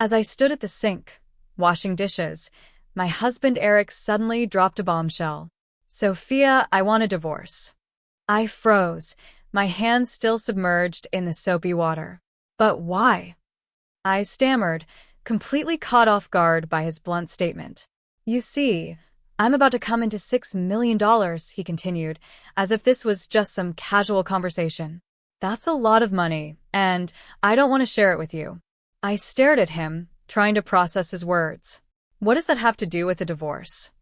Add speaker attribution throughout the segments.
Speaker 1: As I stood at the sink, washing dishes, my husband Eric suddenly dropped a bombshell. "Sophia, I want a divorce." I froze, my hands still submerged in the soapy water. "But why?" I stammered, completely caught off guard by his blunt statement. "You see, I'm about to come into $6 million, he continued, as if this was just some casual conversation. "That's a lot of money, and I don't want to share it with you." I stared at him, trying to process his words. "What does that have to do with a divorce?"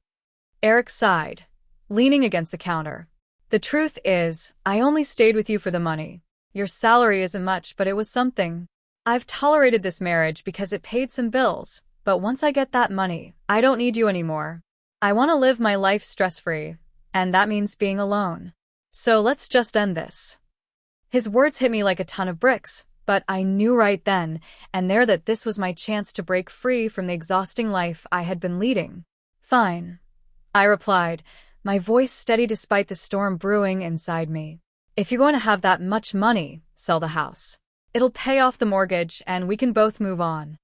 Speaker 1: Eric sighed, leaning against the counter. "The truth is, I only stayed with you for the money. Your salary isn't much, but it was something. I've tolerated this marriage because it paid some bills, but once I get that money, I don't need you anymore. I want to live my life stress-free, and that means being alone. So let's just end this." His words hit me like a ton of bricks, but I knew right then and there that this was my chance to break free from the exhausting life I had been leading. "Fine," I replied, my voice steady despite the storm brewing inside me. "If you're going to have that much money, sell the house. It'll pay off the mortgage and we can both move on."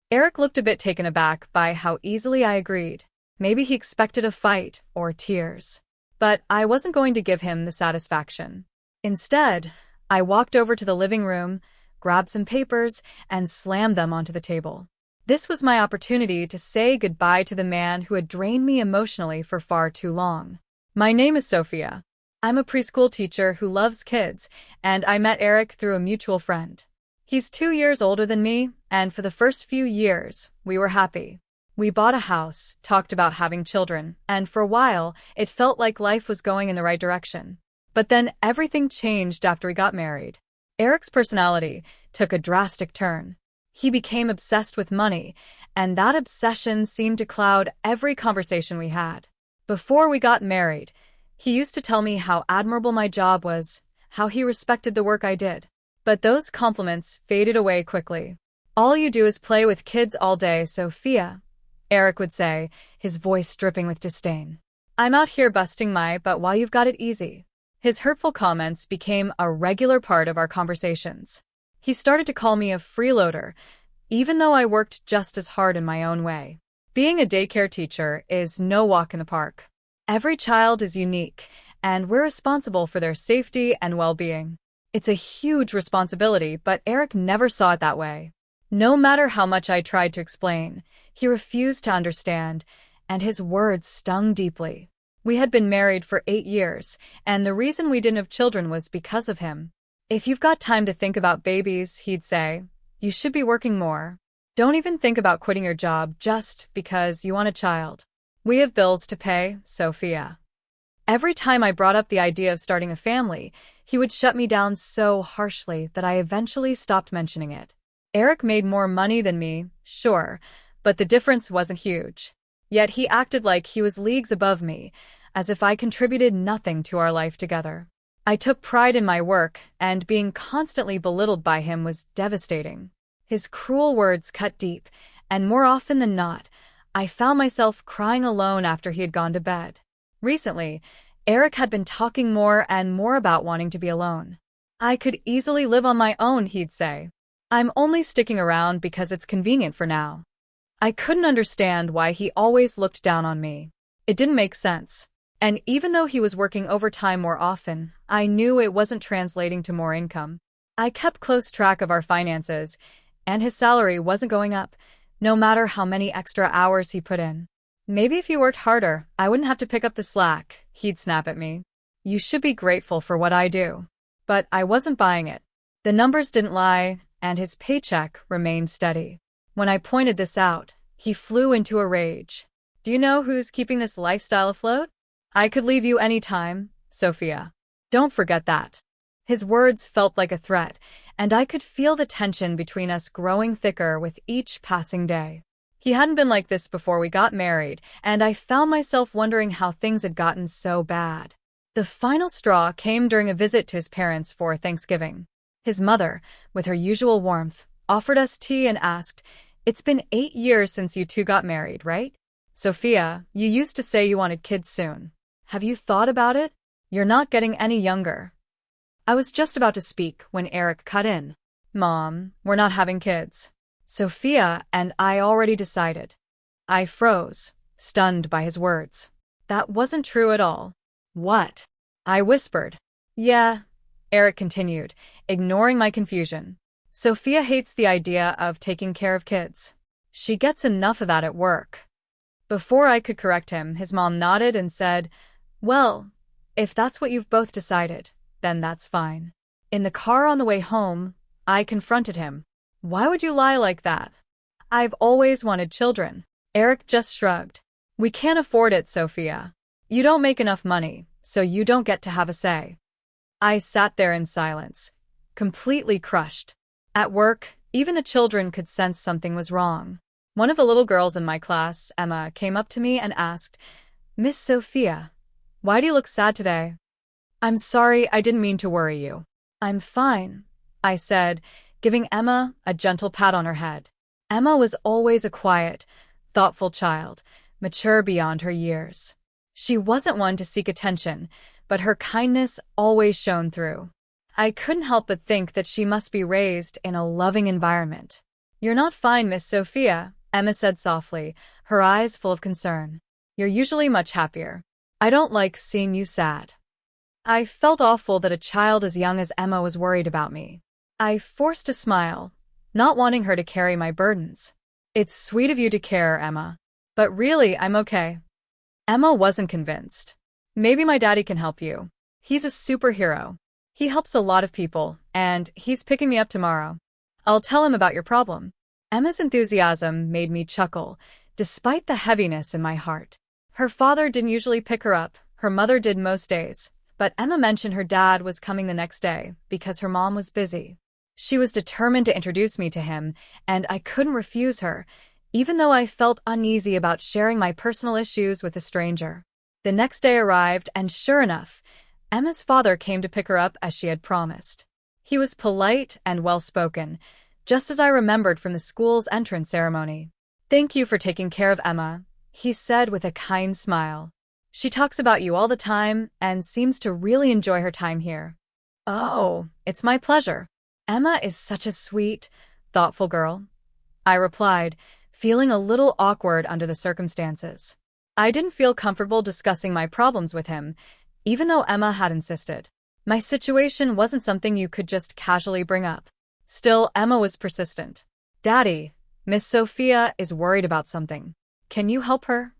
Speaker 1: Eric looked a bit taken aback by how easily I agreed. Maybe he expected a fight or tears. But I wasn't going to give him the satisfaction. Instead, I walked over to the living room, grabbed some papers, and slammed them onto the table. This was my opportunity to say goodbye to the man who had drained me emotionally for far too long. "My name is Sophia. I'm a preschool teacher who loves kids, and I met Eric through a mutual friend. He's 2 years older than me, and for the first few years, we were happy. We bought a house, talked about having children, and for a while, it felt like life was going in the right direction. But then everything changed after we got married. Eric's personality took a drastic turn. He became obsessed with money, and that obsession seemed to cloud every conversation we had. Before we got married, he used to tell me how admirable my job was, how he respected the work I did. But those compliments faded away quickly. "All you do is play with kids all day, Sophia," Eric would say, his voice dripping with disdain. "I'm out here busting my butt while you've got it easy." His hurtful comments became a regular part of our conversations. He started to call me a freeloader, even though I worked just as hard in my own way. Being a daycare teacher is no walk in the park. Every child is unique, and we're responsible for their safety and well-being. It's a huge responsibility, but Eric never saw it that way. No matter how much I tried to explain, he refused to understand, and his words stung deeply. We had been married for 8 years, and the reason we didn't have children was because of him. "If you've got time to think about babies," he'd say, "you should be working more. Don't even think about quitting your job just because you want a child. We have bills to pay, Sophia." Every time I brought up the idea of starting a family, he would shut me down so harshly that I eventually stopped mentioning it. Eric made more money than me, sure, but the difference wasn't huge. Yet he acted like he was leagues above me, as if I contributed nothing to our life together. I took pride in my work, and being constantly belittled by him was devastating. His cruel words cut deep, and more often than not, I found myself crying alone after he had gone to bed. Recently, Eric had been talking more and more about wanting to be alone. "I could easily live on my own," he'd say. "I'm only sticking around because it's convenient for now." I couldn't understand why he always looked down on me. It didn't make sense. And even though he was working overtime more often, I knew it wasn't translating to more income. I kept close track of our finances, and his salary wasn't going up, no matter how many extra hours he put in. "Maybe if you worked harder, I wouldn't have to pick up the slack," he'd snap at me. "You should be grateful for what I do." But I wasn't buying it. The numbers didn't lie, and his paycheck remained steady. When I pointed this out, he flew into a rage. "Do you know who's keeping this lifestyle afloat? I could leave you any time, Sophia. Don't forget that." His words felt like a threat, and I could feel the tension between us growing thicker with each passing day. He hadn't been like this before we got married, and I found myself wondering how things had gotten so bad. The final straw came during a visit to his parents for Thanksgiving. His mother, with her usual warmth, offered us tea and asked, "It's been 8 years since you two got married, right? Sophia, you used to say you wanted kids soon. Have you thought about it? You're not getting any younger." I was just about to speak when Eric cut in. "Mom, we're not having kids." Sophia and I already decided. I froze, stunned by his words. That wasn't true at all. What? I whispered. Yeah, Eric continued, ignoring my confusion. Sophia hates the idea of taking care of kids. She gets enough of that at work. Before I could correct him, his mom nodded and said, Well, if that's what you've both decided, then that's fine. In the car on the way home, I confronted him. Why would you lie like that? I've always wanted children. Eric just shrugged. We can't afford it, Sophia. You don't make enough money, so you don't get to have a say. I sat there in silence, completely crushed. At work, even the children could sense something was wrong. One of the little girls in my class, Emma, came up to me and asked, Miss Sophia, why do you look sad today? I'm sorry, I didn't mean to worry you. I'm fine, I said, giving Emma a gentle pat on her head. Emma was always a quiet, thoughtful child, mature beyond her years. She wasn't one to seek attention, but her kindness always shone through. I couldn't help but think that she must be raised in a loving environment. You're not fine, Miss Sophia, Emma said softly, her eyes full of concern. You're usually much happier. I don't like seeing you sad. I felt awful that a child as young as Emma was worried about me. I forced a smile, not wanting her to carry my burdens. It's sweet of you to care, Emma. But really, I'm okay. Emma wasn't convinced. Maybe my daddy can help you. He's a superhero. He helps a lot of people, and he's picking me up tomorrow. I'll tell him about your problem. Emma's enthusiasm made me chuckle, despite the heaviness in my heart. Her father didn't usually pick her up, her mother did most days, but Emma mentioned her dad was coming the next day because her mom was busy. She was determined to introduce me to him, and I couldn't refuse her, even though I felt uneasy about sharing my personal issues with a stranger. The next day arrived, and sure enough, Emma's father came to pick her up as she had promised. He was polite and well-spoken, just as I remembered from the school's entrance ceremony. Thank you for taking care of Emma, he said with a kind smile. She talks about you all the time and seems to really enjoy her time here. Oh, it's my pleasure. Emma is such a sweet, thoughtful girl, I replied, feeling a little awkward under the circumstances. I didn't feel comfortable discussing my problems with him, even though Emma had insisted. My situation wasn't something you could just casually bring up. Still, Emma was persistent. Daddy, Miss Sophia is worried about something. Can you help her?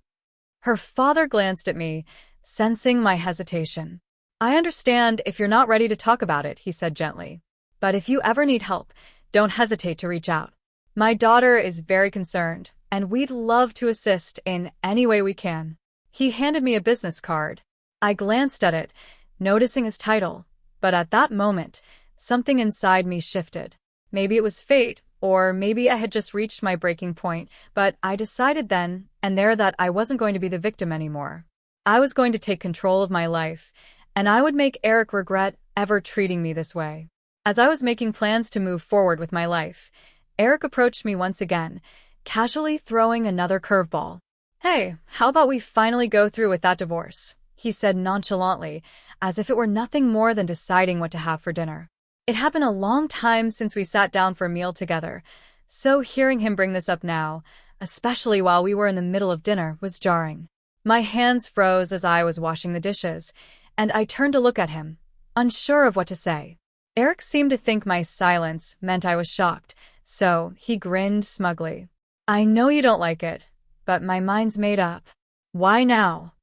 Speaker 1: Her father glanced at me, sensing my hesitation. I understand if you're not ready to talk about it, he said gently. But if you ever need help, don't hesitate to reach out. My daughter is very concerned, and we'd love to assist in any way we can. He handed me a business card. I glanced at it, noticing his title, but at that moment, something inside me shifted. Maybe it was fate, or maybe I had just reached my breaking point, but I decided then and there that I wasn't going to be the victim anymore. I was going to take control of my life, and I would make Eric regret ever treating me this way. As I was making plans to move forward with my life, Eric approached me once again, casually throwing another curveball. Hey, how about we finally go through with that divorce? He said nonchalantly, as if it were nothing more than deciding what to have for dinner. It had been a long time since we sat down for a meal together, so hearing him bring this up now, especially while we were in the middle of dinner, was jarring. My hands froze as I was washing the dishes, and I turned to look at him, unsure of what to say. Eric seemed to think my silence meant I was shocked, so he grinned smugly. I know you don't like it, but my mind's made up. Why now?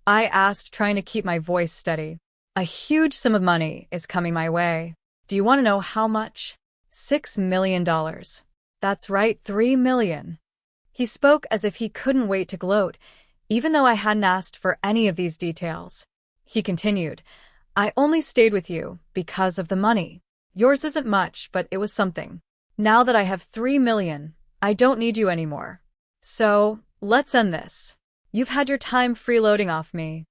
Speaker 1: I asked, trying to keep my voice steady. A huge sum of money is coming my way. Do you want to know how much? $6 million. That's right, $3 million. He spoke as if he couldn't wait to gloat, even though I hadn't asked for any of these details. He continued, I only stayed with you because of the money. Yours isn't much, but it was something. Now that I have $3 million, I don't need you anymore. So, let's end this. You've had your time freeloading off me.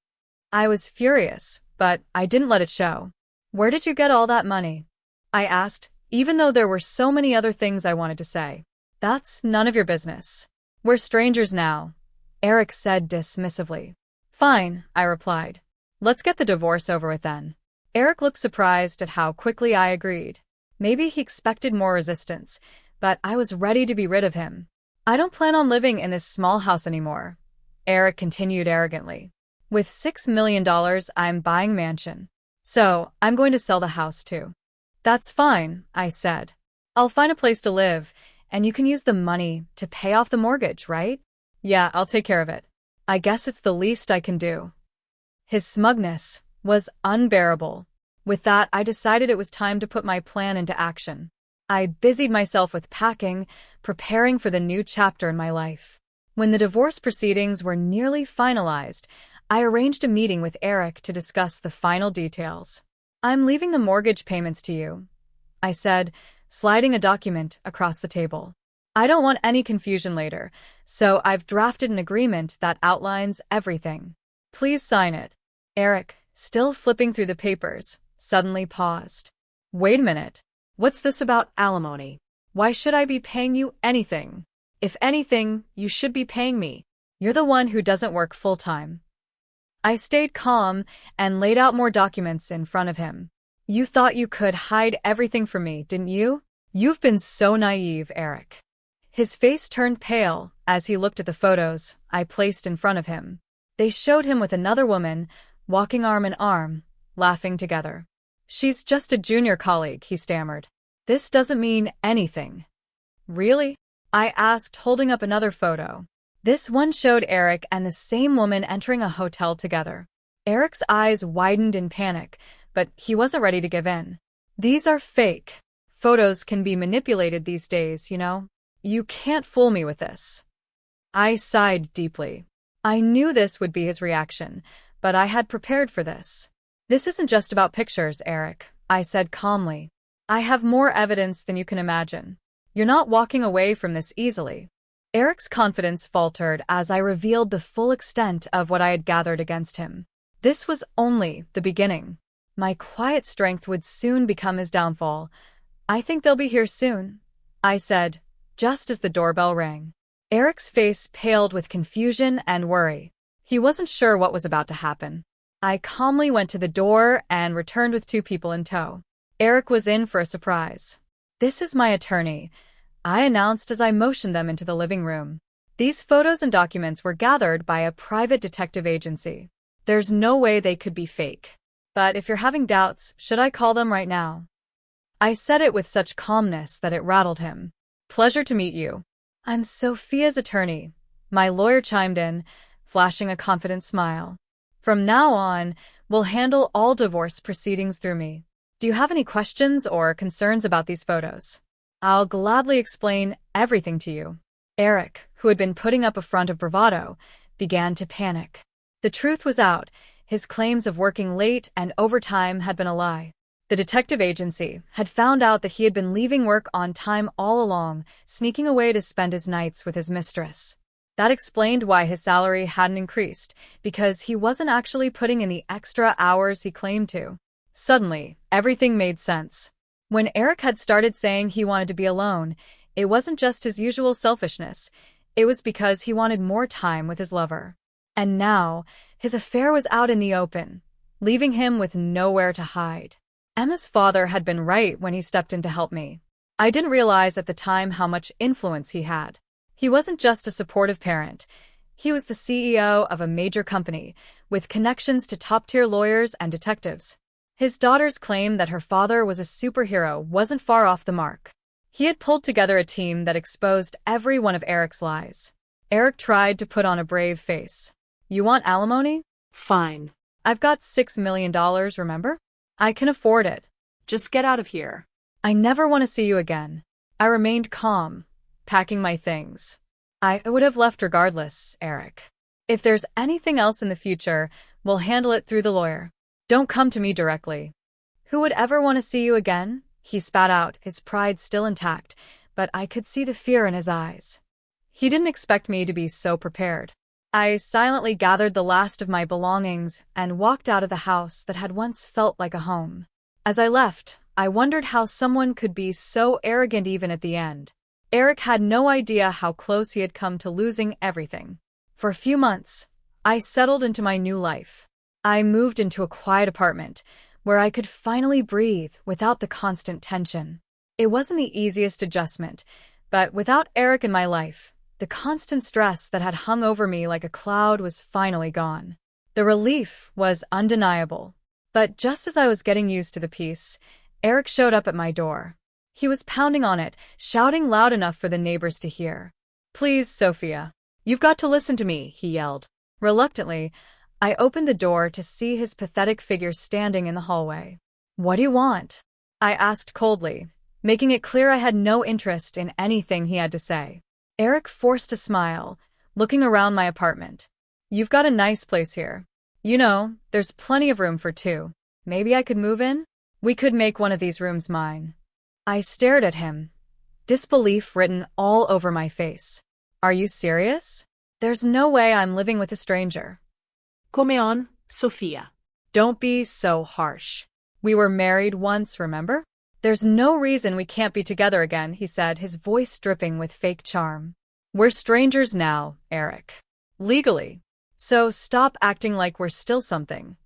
Speaker 1: I was furious, but I didn't let it show. Where did you get all that money? I asked, even though there were so many other things I wanted to say. That's none of your business. We're strangers now, Eric said dismissively. Fine, I replied. Let's get the divorce over with then. Eric looked surprised at how quickly I agreed. Maybe he expected more resistance, but I was ready to be rid of him. I don't plan on living in this small house anymore, Eric continued arrogantly. With $6 million, I'm buying mansion. So, I'm going to sell the house too. That's fine, I said. I'll find a place to live, and you can use the money to pay off the mortgage, right? Yeah, I'll take care of it. I guess it's the least I can do. His smugness was unbearable. With that, I decided it was time to put my plan into action. I busied myself with packing, preparing for the new chapter in my life. When the divorce proceedings were nearly finalized, I arranged a meeting with Eric to discuss the final details. I'm leaving the mortgage payments to you, I said, sliding a document across the table. I don't want any confusion later, so I've drafted an agreement that outlines everything. Please sign it. Eric, still flipping through the papers, suddenly paused. Wait a minute. What's this about alimony? Why should I be paying you anything? If anything, you should be paying me. You're the one who doesn't work full-time. I stayed calm and laid out more documents in front of him. You thought you could hide everything from me, didn't you? You've been so naive, Eric. His face turned pale as he looked at the photos I placed in front of him. They showed him with another woman, walking arm in arm, laughing together. She's just a junior colleague, he stammered. This doesn't mean anything. Really? I asked, holding up another photo. This one showed Eric and the same woman entering a hotel together. Eric's eyes widened in panic, but he wasn't ready to give in. These are fake. Photos can be manipulated these days, you know? You can't fool me with this. I sighed deeply. I knew this would be his reaction, but I had prepared for this. This isn't just about pictures, Eric, I said calmly. I have more evidence than you can imagine. You're not walking away from this easily. Eric's confidence faltered as I revealed the full extent of what I had gathered against him. This was only the beginning. My quiet strength would soon become his downfall. I think they'll be here soon, I said, just as the doorbell rang. Eric's face paled with confusion and worry. He wasn't sure what was about to happen. I calmly went to the door and returned with 2 people in tow. Eric was in for a surprise. This is my attorney, I announced as I motioned them into the living room. These photos and documents were gathered by a private detective agency. There's no way they could be fake. But if you're having doubts, should I call them right now? I said it with such calmness that it rattled him. Pleasure to meet you. I'm Sophia's attorney, my lawyer chimed in, flashing a confident smile. From now on, we'll handle all divorce proceedings through me. Do you have any questions or concerns about these photos? I'll gladly explain everything to you. Eric, who had been putting up a front of bravado, began to panic. The truth was out. His claims of working late and overtime had been a lie. The detective agency had found out that he had been leaving work on time all along, sneaking away to spend his nights with his mistress. That explained why his salary hadn't increased, because he wasn't actually putting in the extra hours he claimed to. Suddenly, everything made sense. When Eric had started saying he wanted to be alone, it wasn't just his usual selfishness. It was because he wanted more time with his lover. And now, his affair was out in the open, leaving him with nowhere to hide. Emma's father had been right when he stepped in to help me. I didn't realize at the time how much influence he had. He wasn't just a supportive parent. He was the CEO of a major company, with connections to top-tier lawyers and detectives. His daughter's claim that her father was a superhero wasn't far off the mark. He had pulled together a team that exposed every one of Eric's lies. Eric tried to put on a brave face. You want alimony?
Speaker 2: Fine.
Speaker 1: I've got $6 million, remember? I can afford it.
Speaker 2: Just get out of here.
Speaker 1: I never want to see you again. I remained calm, packing my things. I would have left regardless, Eric. If there's anything else in the future, we'll handle it through the lawyer. Don't come to me directly. Who would ever want to see you again? He spat out, his pride still intact, but I could see the fear in his eyes. He didn't expect me to be so prepared. I silently gathered the last of my belongings and walked out of the house that had once felt like a home. As I left, I wondered how someone could be so arrogant even at the end. Eric had no idea how close he had come to losing everything. For a few months, I settled into my new life. I moved into a quiet apartment where I could finally breathe without the constant tension. It wasn't the easiest adjustment, But without Eric in my life, the constant stress that had hung over me like a cloud was finally gone. The relief was undeniable. But just as I was getting used to the peace, Eric showed up at my door. He was pounding on it, shouting loud enough for the neighbors to hear. "Please, Sophia. You've got to listen to me," he yelled. Reluctantly, I opened the door to see his pathetic figure standing in the hallway. "What do you want?" I asked coldly, making it clear I had no interest in anything he had to say. Eric forced a smile, looking around my apartment. "You've got a nice place here. You know, there's plenty of room for two. Maybe I could move in? We could make one of these rooms mine." I stared at him, disbelief written all over my face. "Are you serious? There's no way I'm living with a stranger."
Speaker 2: Come on, Sophia.
Speaker 1: "Don't be so harsh. We were married once, remember? There's no reason we can't be together again," he said, his voice dripping with fake charm. "We're strangers now, Eric. Legally. So stop acting like we're still something."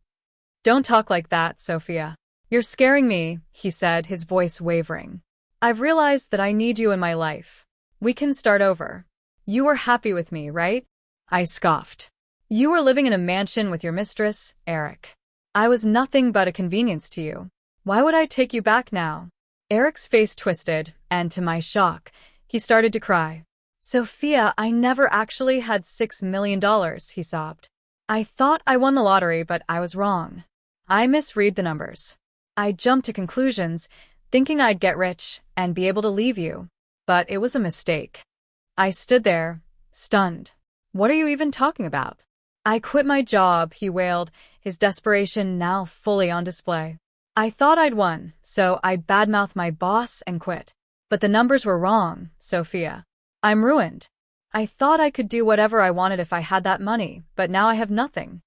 Speaker 1: "Don't talk like that, Sophia. You're scaring me," he said, his voice wavering. "I've realized that I need you in my life. We can start over. You were happy with me, right?" I scoffed. "You were living in a mansion with your mistress, Eric. I was nothing but a convenience to you. Why would I take you back now?" Eric's face twisted, and to my shock, he started to cry. "Sophia, I never actually had $6 million, he sobbed. "I thought I won the lottery, but I was wrong. I misread the numbers. I jumped to conclusions, thinking I'd get rich and be able to leave you. But it was a mistake." I stood there, stunned. "What are you even talking about?" "I quit my job," he wailed, his desperation now fully on display. "I thought I'd won, so I badmouthed my boss and quit. But the numbers were wrong, Sophia. I'm ruined. I thought I could do whatever I wanted if I had that money, but now I have nothing."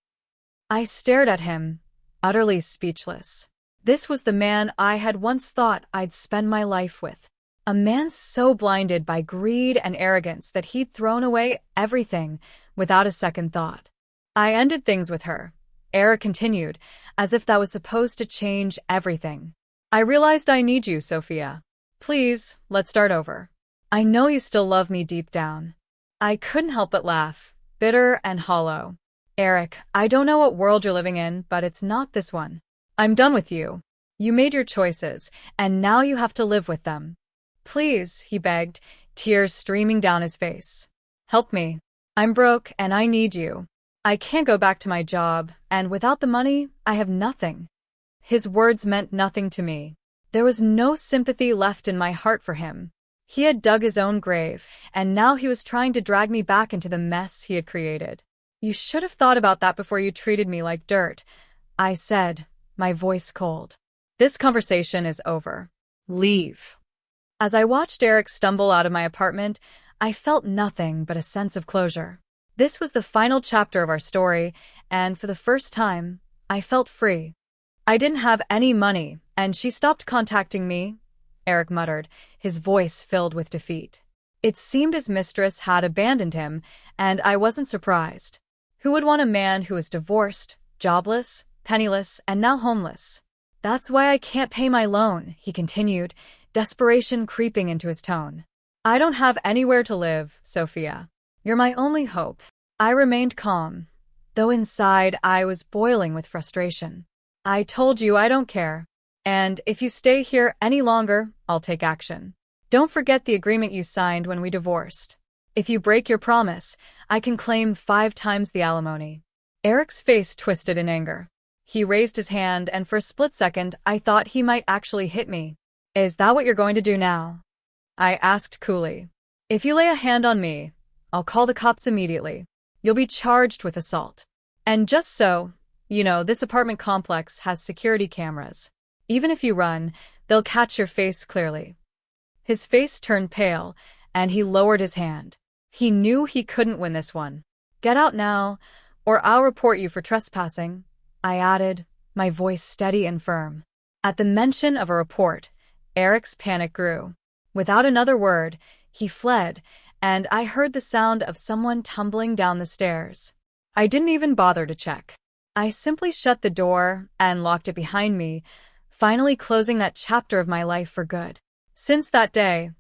Speaker 1: I stared at him, utterly speechless. This was the man I had once thought I'd spend my life with. A man so blinded by greed and arrogance that he'd thrown away everything without a second thought. "I ended things with her," Eric continued, as if that was supposed to change everything. "I realized I need you, Sophia. Please, let's start over. I know you still love me deep down." I couldn't help but laugh, bitter and hollow. "Eric, I don't know what world you're living in, but it's not this one. I'm done with you. You made your choices, and now you have to live with them. Please," he begged, tears streaming down his face. "Help me. I'm broke, and I need you. I can't go back to my job, and without the money, I have nothing." His words meant nothing to me. There was no sympathy left in my heart for him. He had dug his own grave, and now he was trying to drag me back into the mess he had created. "You should have thought about that before you treated me like dirt," I said, my voice cold. "This conversation is over. Leave." As I watched Eric stumble out of my apartment, I felt nothing but a sense of closure. This was the final chapter of our story, and for the first time, I felt free. "I didn't have any money, and she stopped contacting me," Eric muttered, his voice filled with defeat. It seemed his mistress had abandoned him, and I wasn't surprised. Who would want a man who was divorced, jobless, penniless, and now homeless? "That's why I can't pay my loan," he continued, desperation creeping into his tone. "I don't have anywhere to live, Sophia. You're my only hope." I remained calm, though inside I was boiling with frustration. "I told you I don't care. And if you stay here any longer, I'll take action. Don't forget the agreement you signed when we divorced. If you break your promise, I can claim 5 times the alimony." Eric's face twisted in anger. He raised his hand, and for a split second, I thought he might actually hit me. "Is that what you're going to do now?" I asked coolly. "If you lay a hand on me, I'll call the cops immediately. You'll be charged with assault. And just so, you know, this apartment complex has security cameras. Even if you run, they'll catch your face clearly." His face turned pale, and he lowered his hand. He knew he couldn't win this one. "Get out now, or I'll report you for trespassing," I added, my voice steady and firm. At the mention of a report, Eric's panic grew. Without another word, he fled, and I heard the sound of someone tumbling down the stairs. I didn't even bother to check. I simply shut the door and locked it behind me, finally closing that chapter of my life for good. Since that day,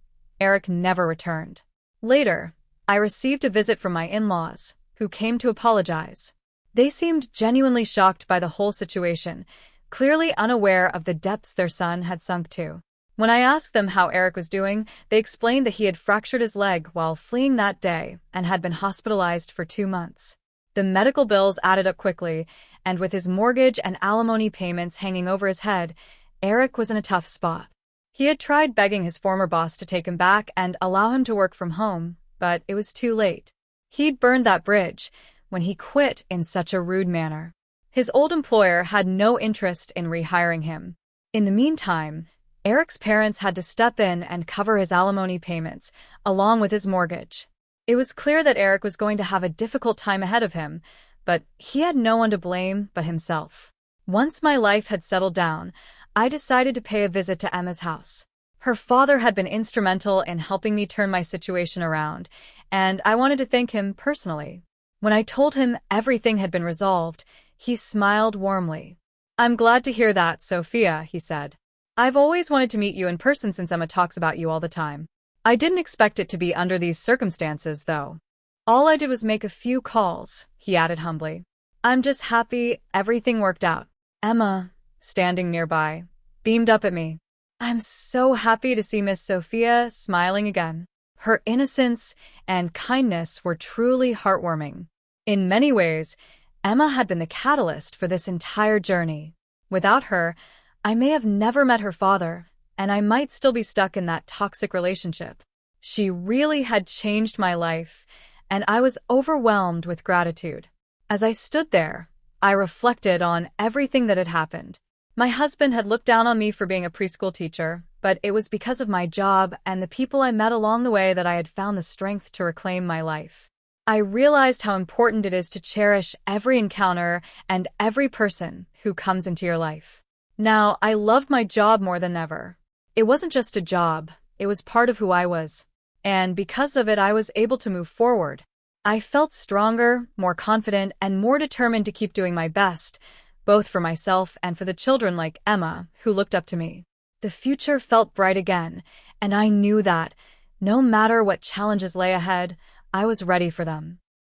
Speaker 1: Eric never returned. Later, I received a visit from my in-laws, who came to apologize. They seemed genuinely shocked by the whole situation, clearly unaware of the depths their son had sunk to. When I asked them how Eric was doing, they explained that he had fractured his leg while fleeing that day and had been hospitalized for 2 months. The medical bills added up quickly, and with his mortgage and alimony payments hanging over his head, Eric was in a tough spot. He had tried begging his former boss to take him back and allow him to work from home, but it was too late. He'd burned that bridge when he quit in such a rude manner. His old employer had no interest in rehiring him. In the meantime, Eric's parents had to step in and cover his alimony payments, along with his mortgage. It was clear that Eric was going to have a difficult time ahead of him, but he had no one to blame but himself. Once my life had settled down, I decided to pay a visit to Emma's house. Her father had been instrumental in helping me turn my situation around, and I wanted to thank him personally. When I told him everything had been resolved, he smiled warmly. "I'm glad to hear that, Sophia," he said. "I've always wanted to meet you in person since Emma talks about you all the time. I didn't expect it to be under these circumstances, though. All I did was make a few calls," he added humbly. "I'm just happy everything worked out." Emma, standing nearby, beamed up at me. "I'm so happy to see Miss Sophia smiling again." Her innocence and kindness were truly heartwarming. In many ways, Emma had been the catalyst for this entire journey. Without her, I may have never met her father, and I might still be stuck in that toxic relationship. She really had changed my life, and I was overwhelmed with gratitude. As I stood there, I reflected on everything that had happened. My husband had looked down on me for being a preschool teacher, but it was because of my job and the people I met along the way that I had found the strength to reclaim my life. I realized how important it is to cherish every encounter and every person who comes into your life. Now, I loved my job more than ever. It wasn't just a job, it was part of who I was. And because of it, I was able to move forward. I felt stronger, more confident, and more determined to keep doing my best, both for myself and for the children like Emma, who looked up to me. The future felt bright again, and I knew that, no matter what challenges lay ahead, I was ready for them.